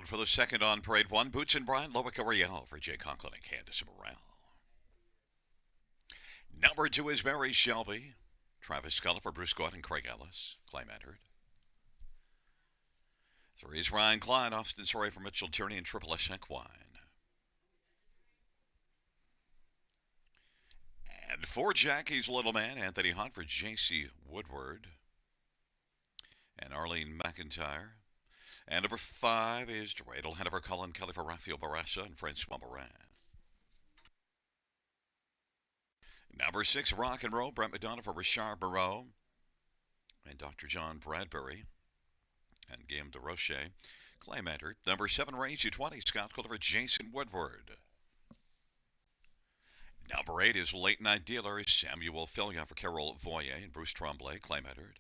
Out for the second on parade one, Boots and Brian, Loic Ariel for Jay Conklin and Candace Morrell. Number 2 is Mary Shelby. Travis Sculla for Bruce Gott and Craig Ellis. Claim entered. 3 is Ryan Klein, Austin Sorry for Mitchell Tierney and Triple S Equine. And 4, Jackie's Little Man, Anthony Hunt for J.C. Woodward and Arlene McIntyre. And number 5 is Dreidel Hanover Cullen Kelly for Rafael Barassa and Francois Moran. Number 6, Rock and Roll, Brent McDonough for Richard Barreau and Dr. John Bradbury and Guillaume de Rocher. Claim entered. Number 7, Raise You 20, Scott Calder for Jason Woodward. Number 8 is Late Night Dealer, Samuel Fillion for Carol Voyer and Bruce Tremblay. Claim entered.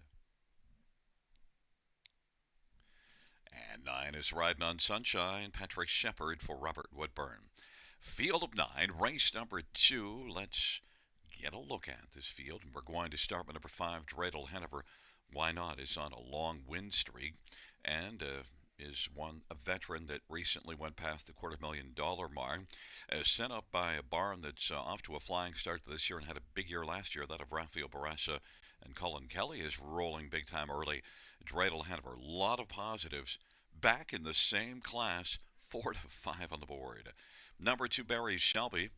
And 9 is Riding on Sunshine, Patrick Shepard for Robert Woodburn. Field of 9, race number 2. Let's get a look at this field. And we're going to start with number 5, Dreidel Hanover. Why Not is on a long win streak and is a veteran that recently went past the $250,000 mark. Sent up by a barn that's off to a flying start this year and had a big year last year, that of Rafael Barassa. And Cullen Kelly is rolling big time early. Dreidel Hanover, a lot of positives. Back in the same class, 4 to 5 on the board. Number 2, Barry Shelby.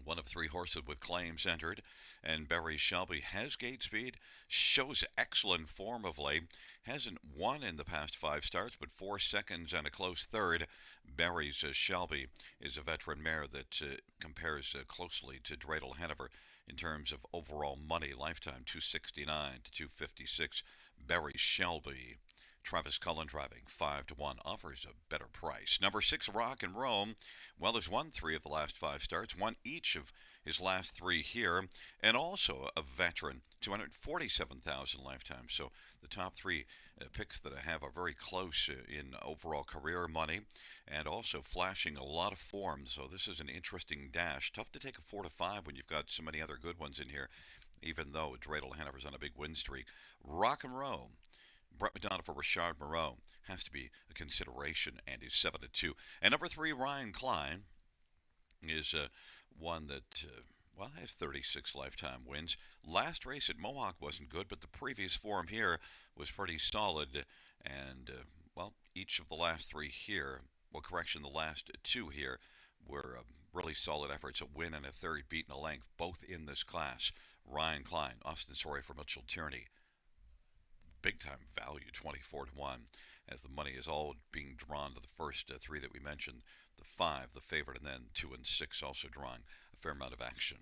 One of 3 horses with claims entered, and Barry Shelby has gate speed, shows excellent form of late, hasn't won in the past 5 starts, but 4 seconds and a close third. Barry's Shelby is a veteran mare that compares closely to Dreidel Hanover in terms of overall money, lifetime $269 to $256. Barry Shelby. Travis Cullen driving 5 to 1 offers a better price. Number 6, Rock and Rome. Well, has won 3 of the last 5 starts, won each of his last 3 here, and also a veteran, $247,000 lifetime. So the top 3 picks that I have are very close in overall career money, and also flashing a lot of form. So this is an interesting dash. Tough to take a 4 to 5 when you've got so many other good ones in here, even though Dreidel Hanover's on a big win streak. Rock and Rome. Brent McDonough for Richard Moreau has to be a consideration, and he's 7 to 2. And number 3, Ryan Klein, is one that has 36 lifetime wins. Last race at Mohawk wasn't good, but the previous form here was pretty solid. And each of the last 3 here, the last 2 here were really solid efforts. A win and a third beat in a length, both in this class. Ryan Klein, Austin Sorry for Mitchell Tierney. Big time value, 24 to 1, as the money is all being drawn to the first 3 that we mentioned. The 5, the favorite, and then 2 and 6 also drawing a fair amount of action.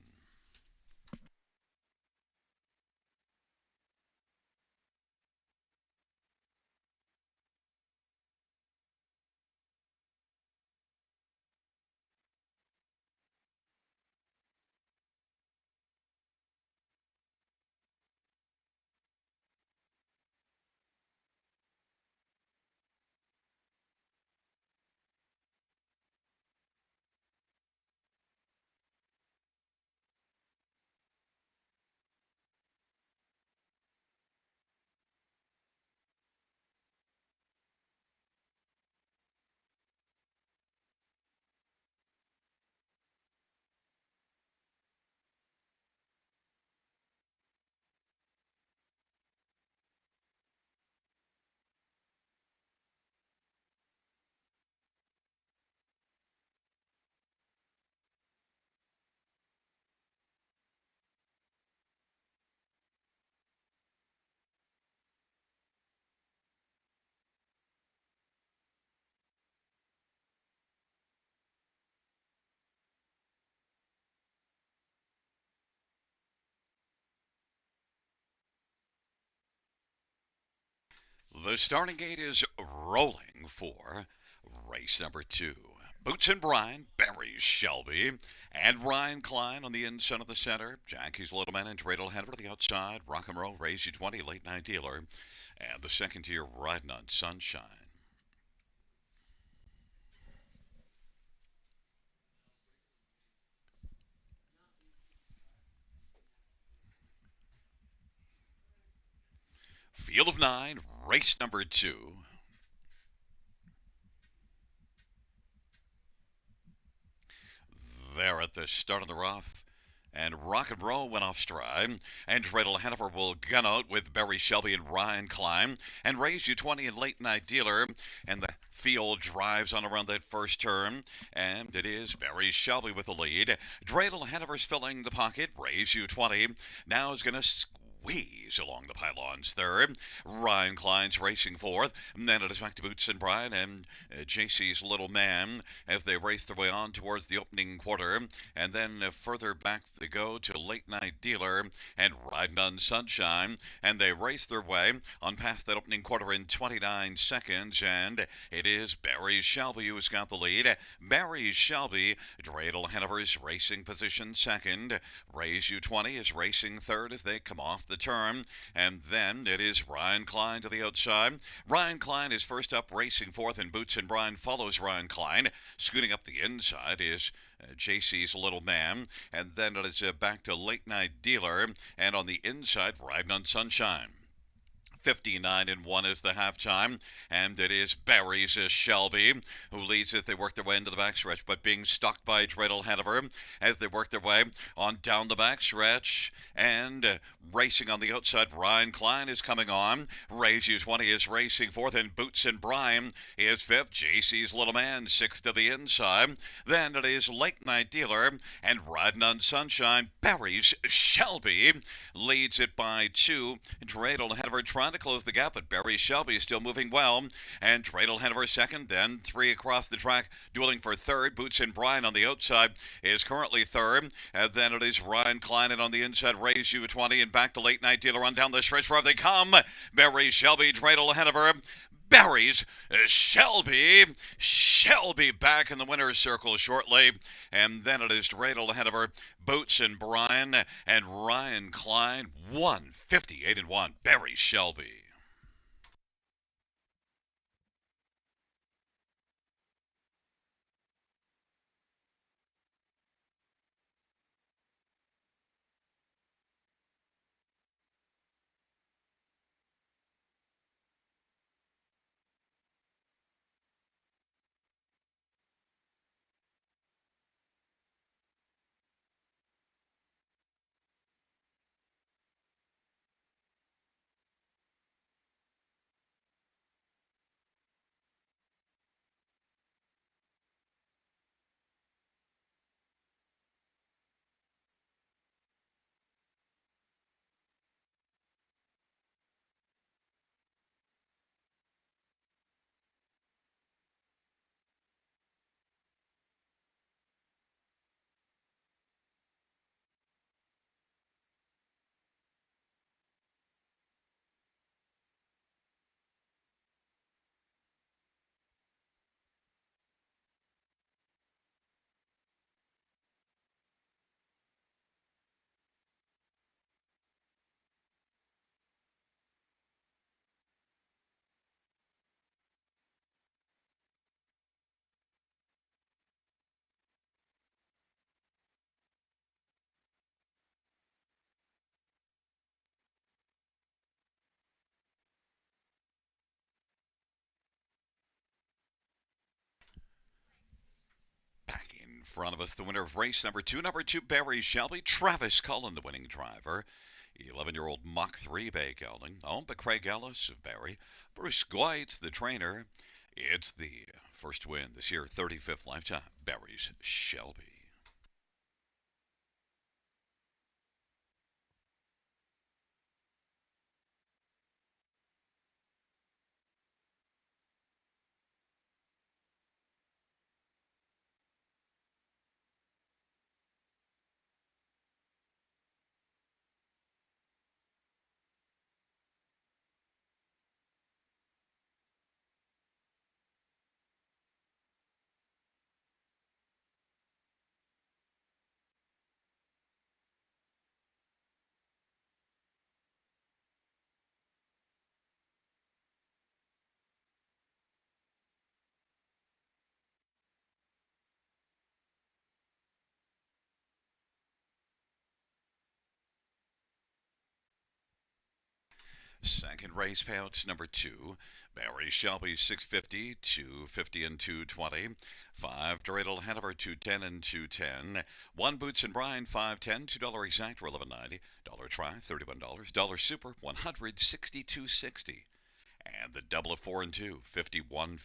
The starting gate is rolling for race number 2. Boots and Brian, Barry Shelby, and Ryan Klein on the inside of the center. Jackie's Little Man and Dreidel Hanover to the outside. Rock and Roll, Raise You 20, Late Night Dealer. And the second tier, Riding on Sunshine. Field of 9, race number 2. at the start of the rough. And Rock and Roll went off stride. And Dreidel Hanover will gun out with Barry Shelby and Ryan Klein. And Raise You 20 and Late Night Dealer. And the field drives on around that first turn. And it is Barry Shelby with the lead. Dreidel Hanover's filling the pocket. Raise You 20 now is going to squeeze along the pylons third. Ryan Klein's racing fourth. And then it is back to Boots and Bryan and JC's Little Man as they race their way on towards the opening quarter. And then further back they go to Late Night Dealer and Riding on Sunshine. And they race their way on past that opening quarter in 29 seconds. And it is Barry Shelby who's got the lead. Barry Shelby, Dreidel Hanover's racing position second. Raise You 20 is racing third as they come off the turn. And then it is Ryan Klein to the outside. Ryan Klein is first up, racing fourth, and Boots and Bryan follows Ryan Klein. Scooting up the inside is JC's Little Man. And then it is back to Late Night Dealer. And on the inside, Riding on Sunshine. 59 and 1 is the halftime, and it is Barry's Shelby who leads as they work their way into the backstretch, but being stalked by Dreidel Hanover as they work their way on down the backstretch. And racing on the outside, Ryan Klein is coming on. Raise You 20 is racing fourth, and Boots and Bryan is fifth. JC's Little Man sixth to the inside. Then it is Late Night Dealer and Riding on Sunshine. Barry's Shelby leads it by two. Dreidel Hanover trying to close the gap, but Barry Shelby is still moving well. And Dreidel Hanover second, then three across the track, dueling for third. Boots and Bryan on the outside is currently third. And then it is Ryan Klein, and on the inside, Raise You 20, and back to Late Night Dealer on down the stretch where they come. Barry Shelby, Dreidel Hanover. Barry's Shelby back in the winner's circle shortly. And then it is Dreidel Hanover, Boots and Bryan, and Ryan Klein. 158 and 1. Barry Shelby. Back in front of us, the winner of race number two, Barry Shelby. Travis Cullen, the winning driver. 11-year-old Mach 3 Bay Gelding, owned by Craig Ellis of Barry. Bruce Goitz, the trainer. It's the first win this year, 35th lifetime. Barry's Shelby. Second race payouts number 2. Barry Shelby 650, 250 and 220. 5 Dreidel Hanover 210 and 210. 1 Boots and Bryan 510, $2 exact for 11.90. Dollar try $31. Dollar super 162.60. And the double of 4 and 2 51.50.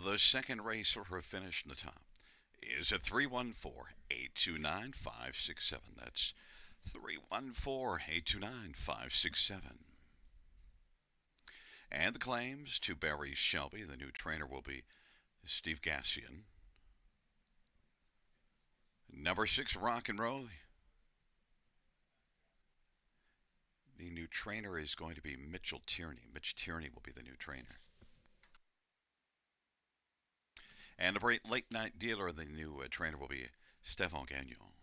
The second race for a finish in the top is at 314-829-567. That's 314-829-567. And the claims to Barry Shelby. The new trainer will be Steve Gassian. Number 6, Rock and Roll. The new trainer is going to be Mitchell Tierney. Mitch Tierney will be the new trainer. And the late night dealer, the new trainer will be Stefan Gagnon.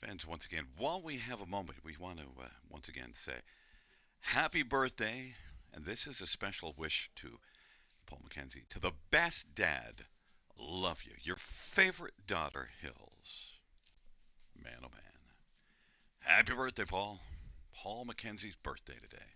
friends, once again, while we have a moment, we want to once again say happy birthday. And this is a special wish to Paul McKenzie, to the best dad. Love you. Your favorite daughter, Hills. Man, oh man. Happy birthday, Paul. Paul McKenzie's birthday today.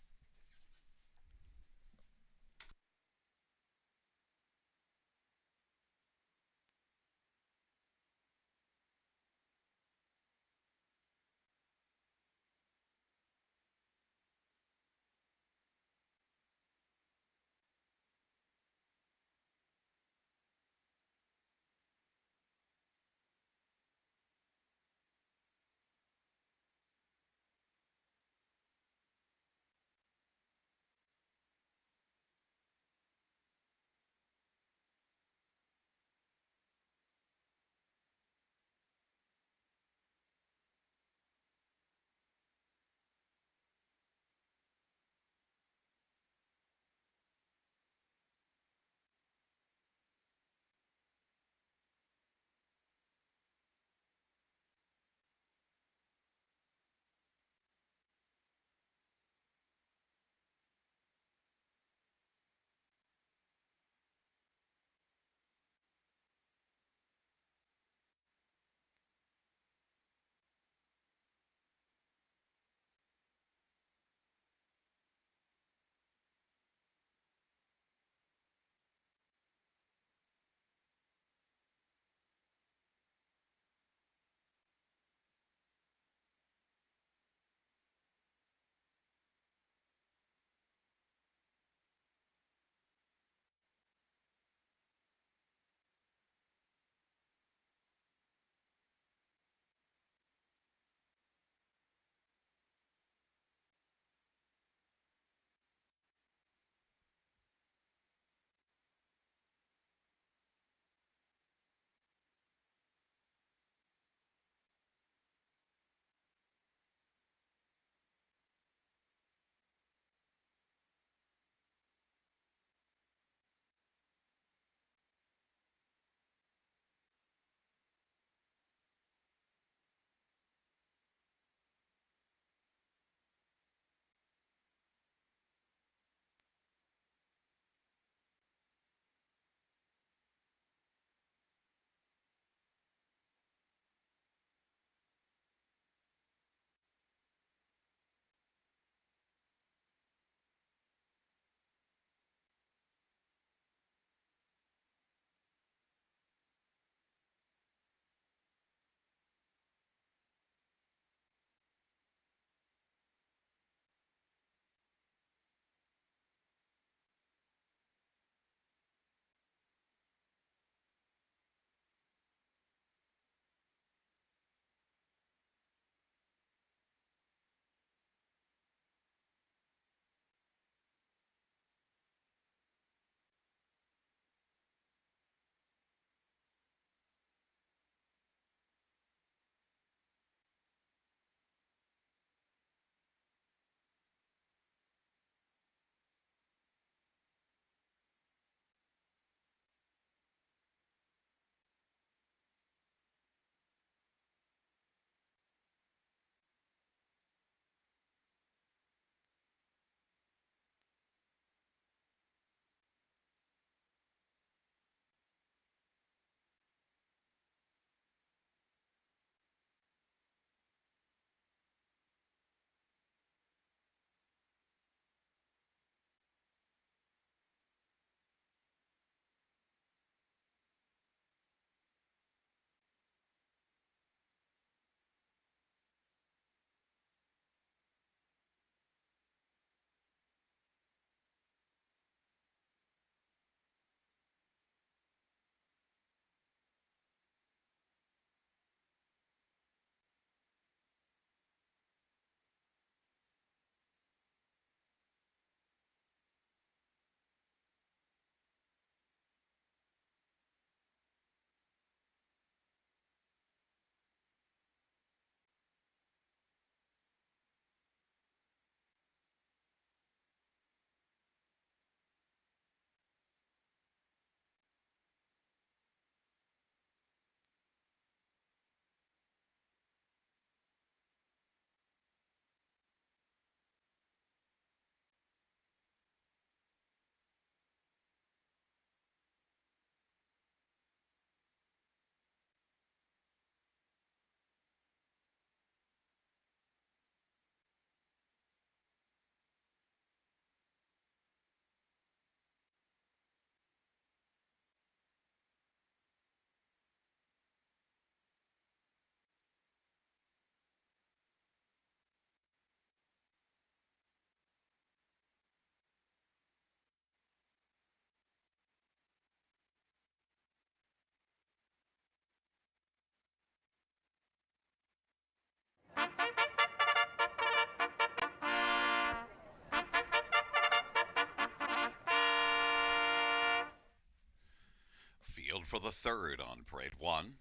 for the third on parade. 1,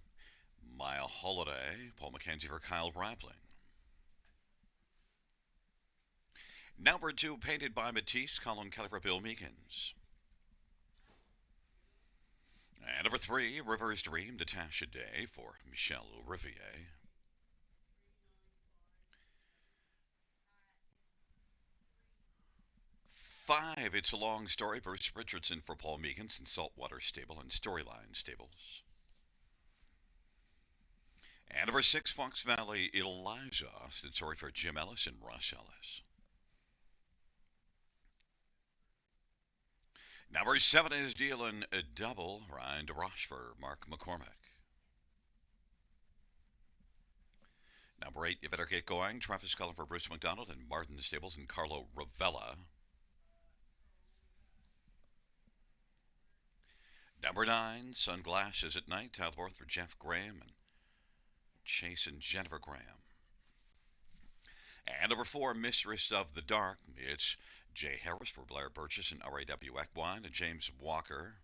Mile Holiday, Paul McKenzie for Kyle Rappling. Number 2, Painted by Matisse, Colin Kelly for Bill Meekins. And number 3, River's Dream, Natasha Day for Michelle Riviere. 5, It's a Long Story, Bruce Richardson for Paul Meekins and Saltwater Stable and Storyline Stables. And number 6, Fox Valley, Eliza, Austin Story for Jim Ellis and Russ Ellis. Number 7 is dealing a double, Ryan DeRoche for Mark McCormick. Number 8, You Better Get Going, Travis Cullen for Bruce McDonald and Martin Stables and Carlo Ravella. Number 9, Sunglasses at Night, Tyler Borth for Jeff Graham and Chase and Jennifer Graham. And number 4, Mistress of the Dark, it's Jay Harris for Blair Burgess and RAW Equine and James Walker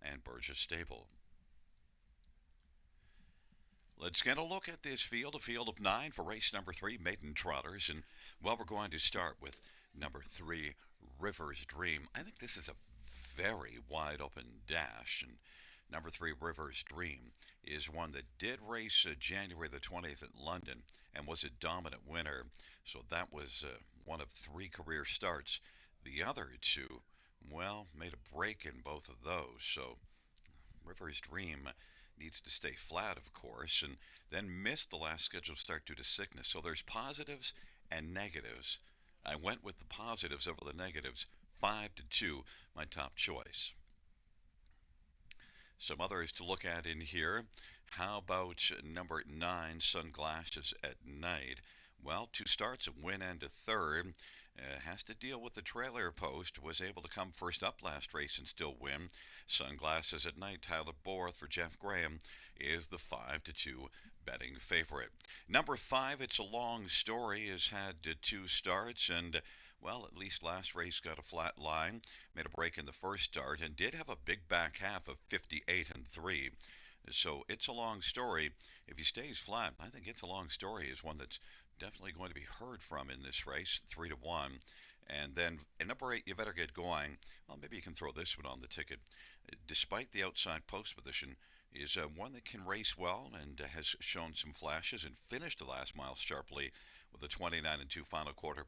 and Burgess Stable. Let's get a look at this field, a field of 9 for race number 3, Maiden Trotters. And, well, we're going to start with number 3, River's Dream. I think this is a very wide open dash. And number 3, River's Dream, is one that did race January the 20th at London and was a dominant winner. So that was one of 3 career starts. The other 2, well, made a break in both of those. So River's Dream needs to stay flat, of course, and then missed the last scheduled start due to sickness. So there's positives and negatives. I went with the positives over the negatives. 5-2, my top choice. Some others to look at in here. How about number 9, Sunglasses at Night? Well, 2 starts, a win and a third. Has to deal with the trailer post. Was able to come first up last race and still win. Sunglasses at Night, Tyler Borth for Jeff Graham is the 5-2 betting favorite. Number 5, It's a Long Story, has had 2 starts and, well, at least last race got a flat line. Made a break in the first start and did have a big back half of 58-3. So It's a Long Story. If he stays flat, I think It's a Long Story is one that's definitely going to be heard from in this race, 3-1. And then in number 8, You Better Get Going. Well, maybe you can throw this one on the ticket. Despite the outside post position, is one that can race well and has shown some flashes and finished the last mile sharply with a 29-2 final quarter.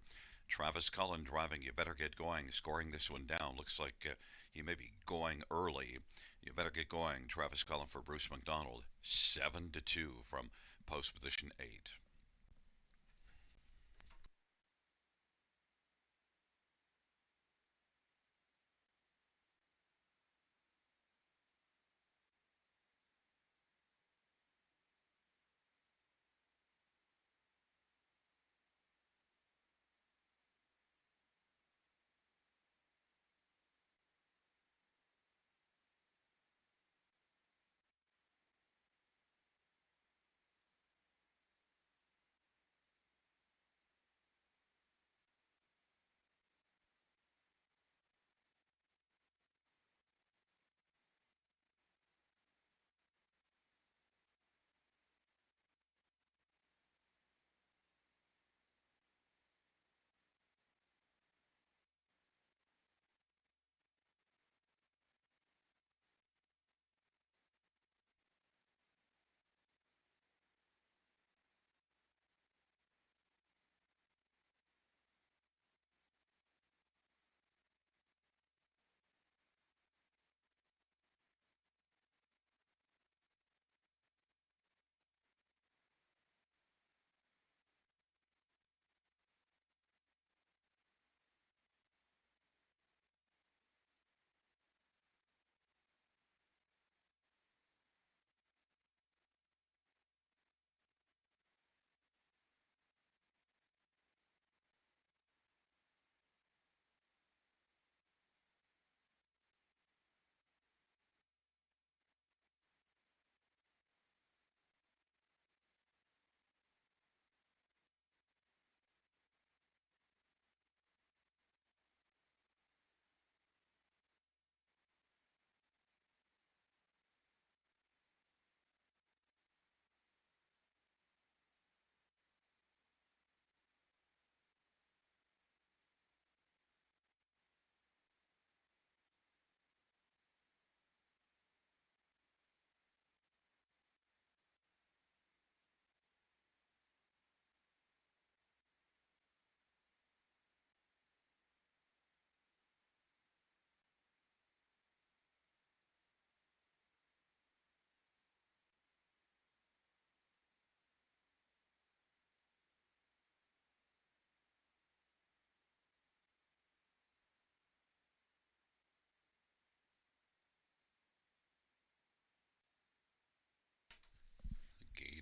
Travis Cullen driving You Better Get Going, scoring this one down. Looks like he may be going early. You Better Get Going. Travis Cullen for Bruce McDonald. 7-2 from post position 8.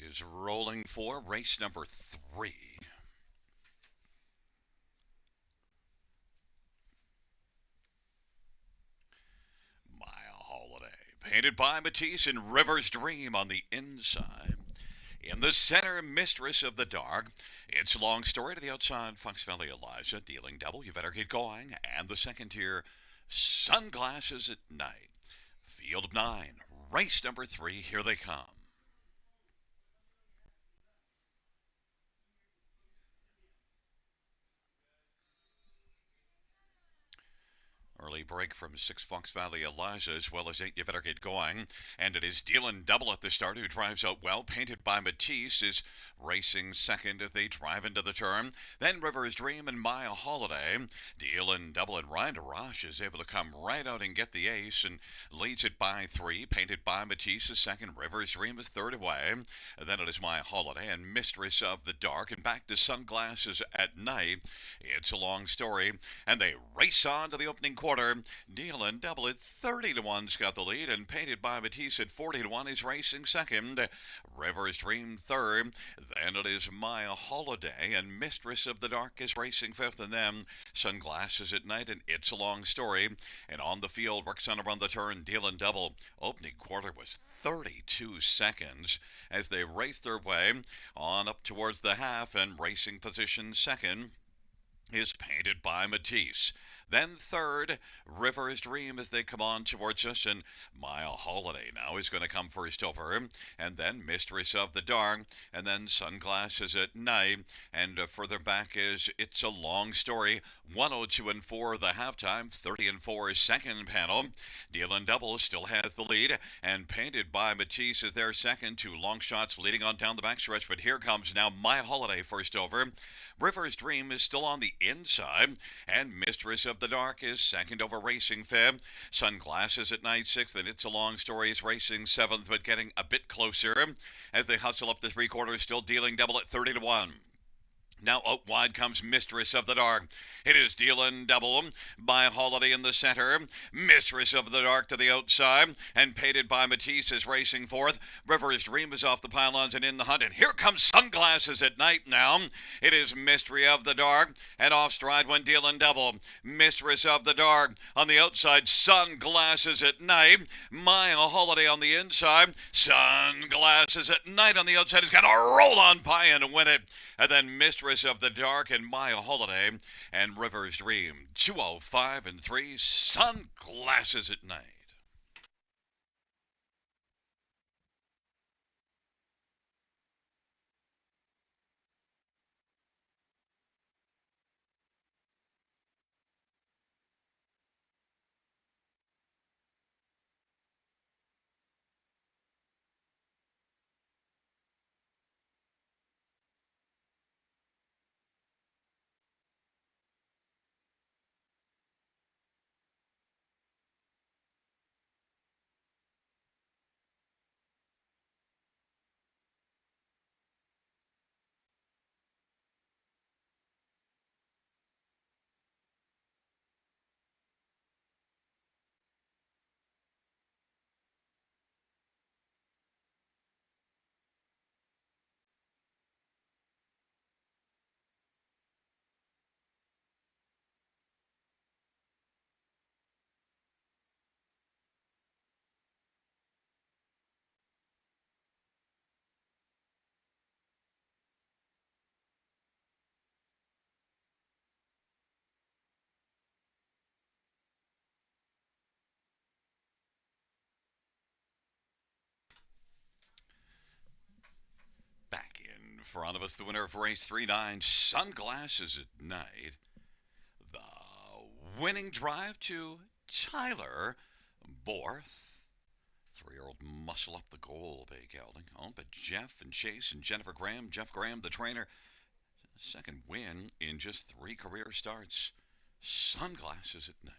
is rolling for race number 3. Mile Holiday, painted by Matisse and River's Dream on the inside. In the center, Mistress of the Dark. It's a long story to the outside. Fox Valley Eliza, dealing double. You better get going. And the second tier, Sunglasses at Night. Field of 9, race number 3. Here they come. Early break from 6 Fox Valley Eliza, as well as 8 You Better Get Going. And it is Dylan Double at the start, who drives out well. Painted by Matisse is racing second as they drive into the turn. Then River's Dream and Mile Holiday. Dylan Double and Ryan DeRoche is able to come right out and get the ace and leads it by 3. Painted by Matisse is second. River's Dream is third away. And then it is Mile Holiday and Mistress of the Dark. And back to Sunglasses at Night. It's a long story. And they race on to the opening quarter. Dylan Double at 30-1's got the lead, and Painted by Matisse at 40-1 is racing second. River's Dream third. Then it is Mile Holiday, and Mistress of the Dark is racing fifth, and then Sunglasses at Night, and It's a Long Story. And on the field, works on around the turn, Dylan Double. Opening quarter was 32 seconds as they race their way on up towards the half, and racing position second is Painted by Matisse. Then third, River's Dream as they come on towards us, and Mile Holiday now is going to come first over, and then Mistress of the Dark, and then Sunglasses at Night, and further back is It's a Long Story. 102 and 4 the halftime, 30 and 4 second panel. Dylan Double still has the lead, and Painted by Matisse is their second. 2 long shots leading on down the backstretch, but here comes now Mile Holiday first over. River's Dream is still on the inside, and Mistress of the Dark is second over racing fifth. Sunglasses at Night sixth, and It's a Long Story is racing seventh, but getting a bit closer as they hustle up the three quarters, still Dealing Double at 30-1. Now out wide comes Mistress of the Dark. It is Dylan Double by Holiday in the center. Mistress of the Dark to the outside. And Painted by Matisse is racing fourth. River's Dream is off the pylons and in the hunt. And here comes Sunglasses at Night now. It is Mystery of the Dark. And off stride went Dylan Double. Mistress of the Dark on the outside. Sunglasses at Night. Mile Holiday on the inside. Sunglasses at Night on the outside. He's got to roll on by and win it. And then Mistress of the Dark and Mile Holiday and River's Dream. 205 and 3, Sunglasses at Night. Back in front of us, the winner of race 3-9, Sunglasses at Night. The winning drive to Tyler Borth. 3-year-old muscle up the goal, Bay Gelding. Owned by Jeff and Chase and Jennifer Graham. Jeff Graham, the trainer. Second win in just 3 career starts. Sunglasses at Night.